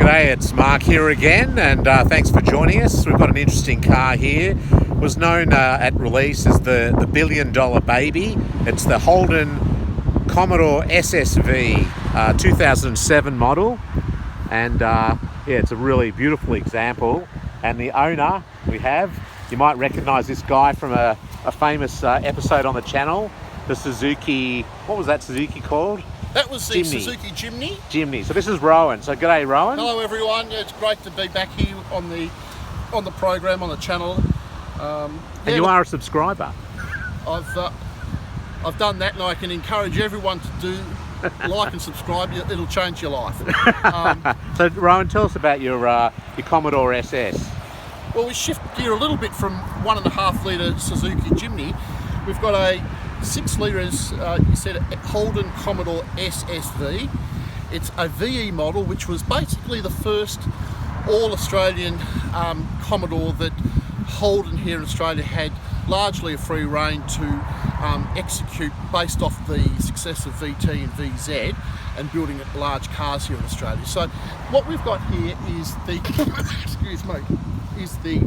G'day, it's Mark here again, and thanks for joining us. We've got an interesting car here. It was known at release as the $1 billion baby. It's the Holden Commodore SSV 2007 model, and yeah, it's a really beautiful example. And the owner we have, you might recognize this guy from a famous episode on the channel, the Suzuki, what was that Suzuki called? That was the Suzuki Jimny. Jimny. So this is Rowan. So g'day, Rowan. Hello everyone. Yeah, it's great to be back here on the program, on the channel. And you are a subscriber. I've done that, and I can encourage everyone to do like and subscribe. It'll change your life. So Rowan, tell us about your Commodore SS. Well, we shift gear a little bit from 1.5 litre Suzuki Jimny. We've got a 6 litre, as you said, Holden Commodore SSV. It's a VE model, which was basically the first all-Australian Commodore that Holden here in Australia had largely a free rein to execute based off the success of VT and VZ and building large cars here in Australia. So what we've got here is the excuse me, is the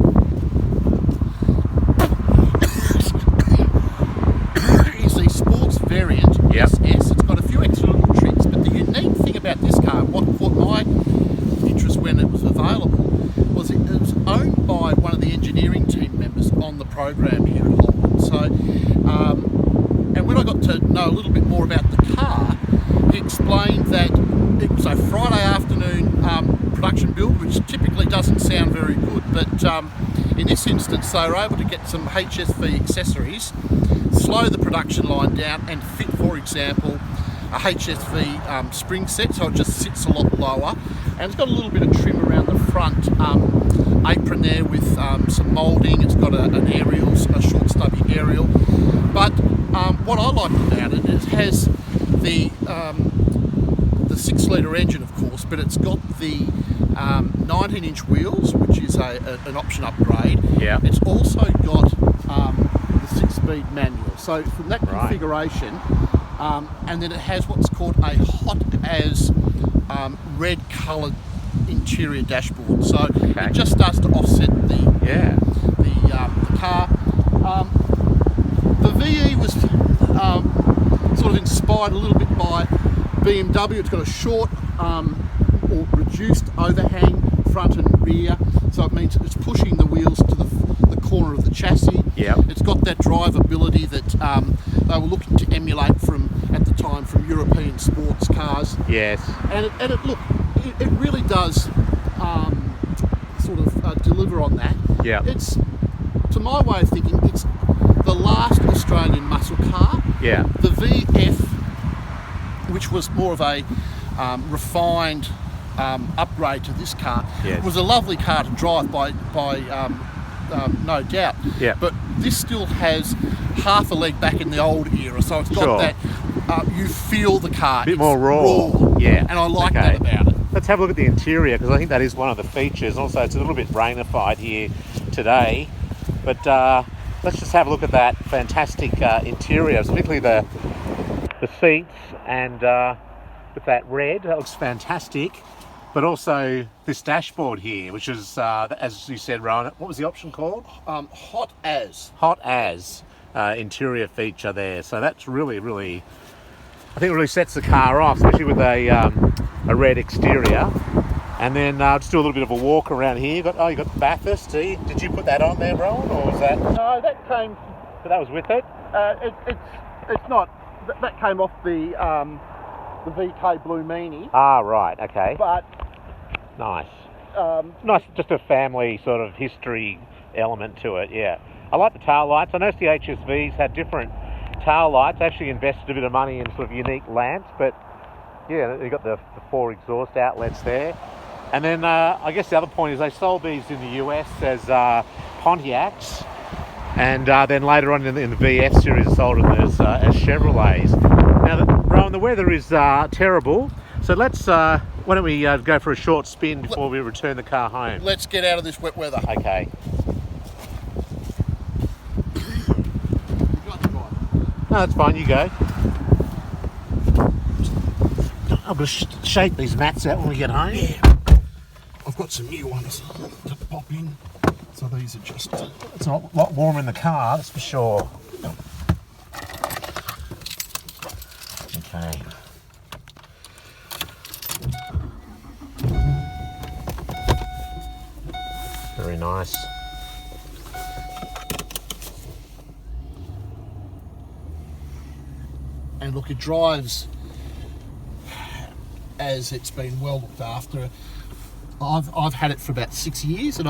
sports variant. Yep. SS. It's got a few extra little tricks, but the unique thing about this car, what caught my interest when it was available, was it was owned by one of the engineering team members on the program here at Holden. So, and when I got to know a little bit more about the car, he explained that it was a Friday afternoon production build, which typically doesn't sound very good, but in this instance they were able to get some HSV accessories, slow the production line down and fit, for example, a HSV spring set, so it just sits a lot lower, and it's got a little bit of trim around the front apron there with some moulding. It's got an aerial, a short stubby aerial, but what I like about it is it has the 6 litre engine, of course, but it's got the 19-inch wheels, which is an option upgrade. Yeah. It's also got the 6-speed manual. So from that configuration, and then it has what's called a hot as red coloured interior dashboard. So it just starts to offset the car. The VE was sort of inspired a little bit by BMW. It's got a short or reduced overhang front and rear, so it means it's pushing the wheels to the corner of the chassis. Yeah. It's got that drivability that they were looking to emulate at the time from European sports cars. Yes. And it really does sort of deliver on that. Yeah. It's, to my way of thinking, it's the last Australian muscle car. Yeah. The VF, which was more of a refined upgrade to this car, was a lovely car to drive by no doubt. Yeah. But this still has half a leg back in the old era, so it's got that. You feel the car. A bit more raw. Yeah. And I like that about it. Let's have a look at the interior, because I think that is one of the features. Also, it's a little bit rainified here today, but let's just have a look at that fantastic interior, particularly the seats, and with that red, that looks fantastic. But also this dashboard here, which is, as you said, Rowan, what was the option called? Hot as interior feature there. So that's really, I think it really sets the car off, especially with a red exterior. And then just do a little bit of a walk around here. You got the Bathurst. Did you put that on there, Rowan, or was that? No, that came. But that was with it. It's not. That came off the VK Blue Meanie. Ah, right. Okay. But nice. Nice, just a family sort of history element to it. Yeah. I like the tail lights. I noticed the HSVs had different tail lights. I actually invested a bit of money in sort of unique lamps, but yeah, you got the 4 exhaust outlets there. And then I guess the other point is they sold these in the US as Pontiacs, and then later on in the VF series they sold them as Chevrolets. Now, Rowan, the weather is terrible, so let's why don't we go for a short spin before we return the car home? Let's get out of this wet weather. Okay. No, that's fine, you go. I'm going to shake these mats out when we get home. Yeah. got some new ones to pop in. So these are just... It's a lot warmer in the car, that's for sure. Okay. Very nice. And look, it drives as it's been well looked after. I've had it for about 6 years, and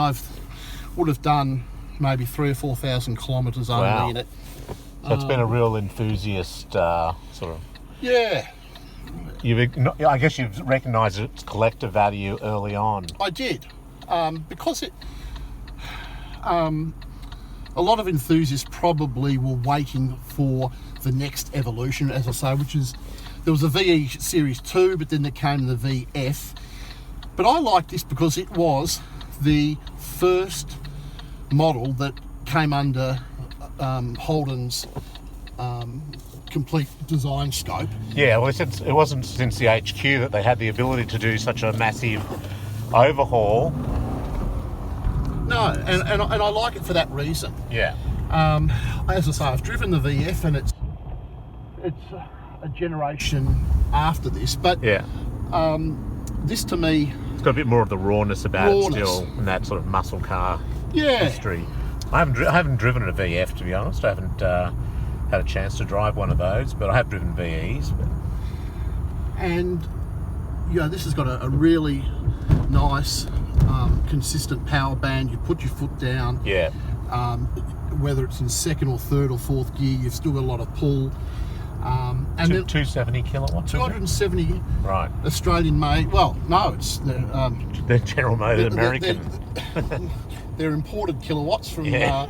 would have done maybe 3,000 or 4,000 kilometres only in it. So it's been a real enthusiast sort of. Yeah. I guess you've recognised its collector value early on. I did, because it. A lot of enthusiasts probably were waiting for the next evolution, as I say, which is, there was a VE Series 2, but then there came the VF. But I like this because it was the first model that came under Holden's complete design scope. Yeah, well, it wasn't since the HQ that they had the ability to do such a massive overhaul. No, and I like it for that reason. Yeah. As I say, I've driven the VF, and it's a generation after this, but yeah, this to me, it's got a bit more of the rawness about it still, and that sort of muscle car history. I haven't driven a VF, to be honest. I haven't had a chance to drive one of those, but I have driven VEs. But... And this has got a really nice, consistent power band. You put your foot down. Yeah. Whether it's in second or third or fourth gear, you've still got a lot of pull. And 270 kilowatts. 270. Right. Australian made. Well, no, it's they're General Motors American. They're imported kilowatts from the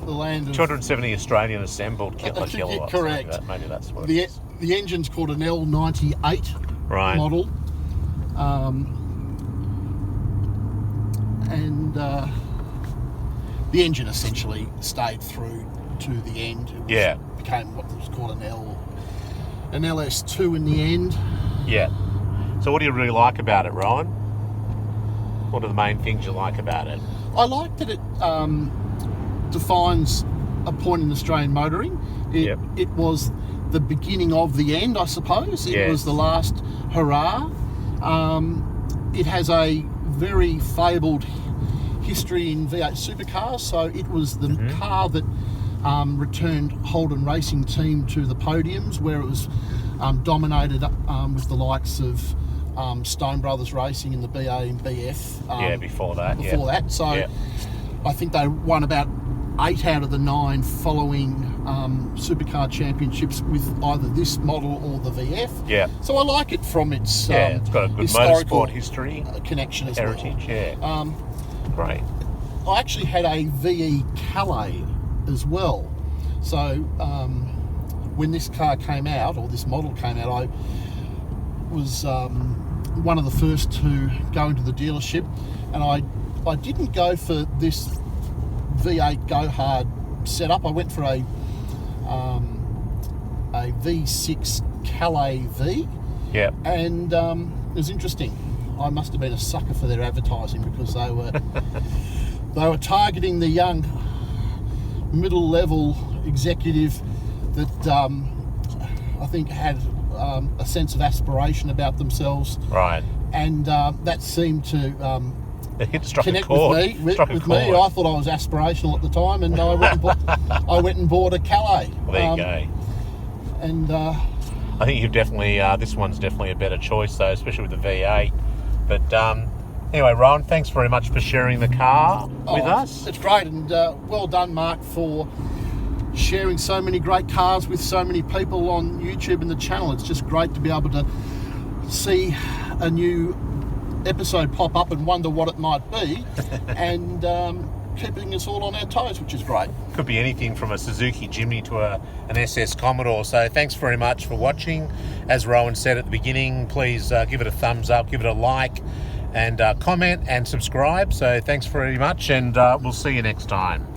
land of 270 Australian assembled kilowatts. Correct. Maybe that's what it is. The engine's called an L98 model. And the engine essentially stayed through to the end. It became what was called an LS2 in the end. Yeah. So what do you really like about it, Ryan? What are the main things you like about it? I like that it defines a point in Australian motoring. It was the beginning of the end, I suppose. It was the last hurrah. It has a very fabled history in V8 supercars, so it was the car that returned Holden Racing Team to the podiums, where it was dominated with the likes of Stone Brothers Racing in the BA and BF. Before that. So I think they won about 8 out of the 9 following supercar championships with either this model or the VF. Yeah. So I like it from its it's got a good motorsport history connection as heritage. Well. Yeah. Great. I actually had a VE Calais as well. So when this car came out, or this model came out, I was one of the first to go into the dealership, and I didn't go for this V8 Go Hard setup. I went for a V6 Calais V. Yeah. And it was interesting. I must have been a sucker for their advertising, because they were targeting the young middle level executive that I think had a sense of aspiration about themselves. Right. And that seemed to connect with me. I thought I was aspirational at the time, and I went and bought a Calais. Well, there you go. And I think you've definitely this one's definitely a better choice, though, especially with the V8. But anyway, Rowan, thanks very much for sharing the car with us. It's great, and well done, Mark, for sharing so many great cars with so many people on YouTube and the channel. It's just great to be able to see a new episode pop up and wonder what it might be, and keeping us all on our toes, which is great. Could be anything from a Suzuki Jimny to an SS Commodore. So thanks very much for watching. As Rowan said at the beginning, please give it a thumbs up, give it a like, and comment and subscribe. So thanks very much, and we'll see you next time.